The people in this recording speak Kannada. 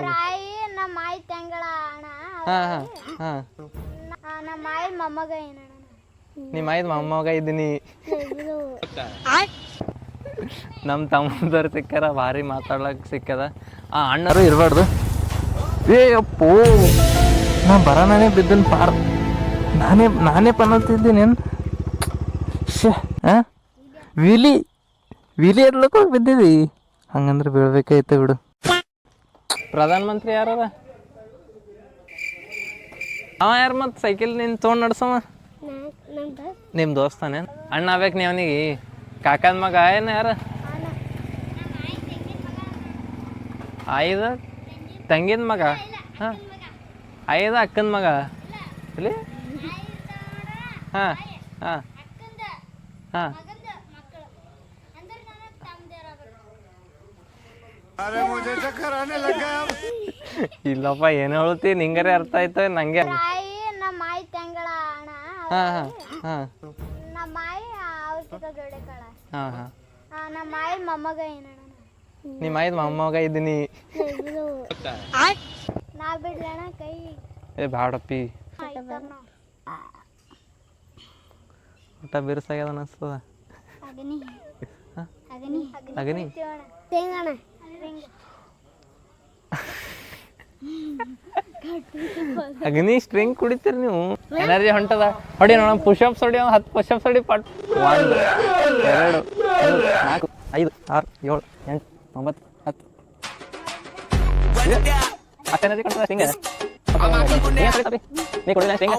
ರಾಯಿ ನಮ್ಮ ಆಯಿ ತಂಗಳ ಅಣ್ಣ ನಮ್ಮ ಆಯಿ ಮೊಮ್ಮಗ ಏನಣ್ಣ ನಿಮ್ಮ ಆಯ್ತು ಮೊಮ್ಮಗ ಇದ್ದೀನಿ. ನಮ್ಮ ತಮ್ಮದವ್ರು ಸಿಕ್ಕಾರ ಭಾರಿ ಮಾತಾಡ್ಲಕ್ಕೆ ಸಿಕ್ಕದ. ಅಣ್ಣರು ಇರಬಾರ್ದು. ಏ ಅಪ್ಪೋ ನಾ ಬರೋಣನೇ ಬಿದ್ದನ್ ಪಾರ್. ನಾನೇ ಪನ್ನತ್ತಿದ್ದೀನೇನು ವಿಲಿ ವಿಲಿ ಎದ್ಲಕ್ಕೆ ಹೋಗಿ ಬಿದ್ದಿದ್ದಿ. ಹಂಗಂದ್ರೆ ಬೀಳ್ಬೇಕಾಯ್ತು ಬಿಡು. ಪ್ರಧಾನ ಮಂತ್ರಿ ಯಾರದ ಅವ ಯಾರು? ಮತ್ತು ಸೈಕಲ್ ನಿನ್ನ ತೊಗೊಂಡು ನಡ್ಸವ ನಿಮ್ಮ ದೋಸ್ತಾನೆ. ಅಣ್ಣ ಆಗ್ಬೇಕು ನೀ ಅವನಿಗೆ. ಕಾಕನ ಮಗ ಏನು ಯಾರು? ಐದು ತಂಗಿನ ಮಗ. ಹಾಂ ಐದು ಅಕ್ಕನ ಮಗ ಇಲ್ಲಿ. ಹಾಂ ಹಾಂ ಹಾಂ ಇಲ್ಲಪ್ಪ ಏನು ಹೇಳ್ತಿ? ನಿಂಗರೆ ಅರ್ಥ ಆಯ್ತು ನಂಗೆ. ರಾಯಿ ನಮ್ಮ ಆಯಿ ತಂಗಳ ಅಣ್ಣ ಹಾಂ ಹಾಂ ಹಾಂ ನಮ್ಮ ಆಯಿ ಔಷಧ ಜೋಡಿಕಳ ಹಾಂ ಹಾಂ ನಮ್ಮ ಆಯಿ ಮೊಮ್ಮಗ ಏನಣ್ಣ ನಿಮ್ಮ ಆಯ್ತು ಮೊಮ್ಮಗ ಇದ್ದೀನಿ. ನಾ ಬಿಡ್ಲಣ್ಣ ಕೈ. ಏ ಬ್ಯಾಡಪ್ಪಿ ಊಟ ಬಿರ್ಸಾಗ್ಯದ ಅನಿಸ್ತದ. ಅಗನಿ ಅಗನಿ ಅಗನಿ ತೆಂಗಣ್ಣ ಅಗ್ನಿ ಸ್ಟ್ರಿಂಗ್ ಕುಡಿತೀರಿ ನೀವು? ಎನರ್ಜಿ ಹೊಂಟದ. ಹೊಡಿ ನೋಡ. ಪುಷಪ್ಸ್ ಹೊಡಿ. 10 ಪುಷಪ್ಸ್ ಹೊಡಿ. ಪಟ್ 1 2 3 4 5 6 7 8 9 10 ಅಷ್ಟು ಎನರ್ಜಿ ಕೊಡ್ತದ ಸ್ಟ್ರಿಂಗ್. ನೀ ಕೊಡಿಲ್ಲ ಸ್ಟ್ರಿಂಗ್.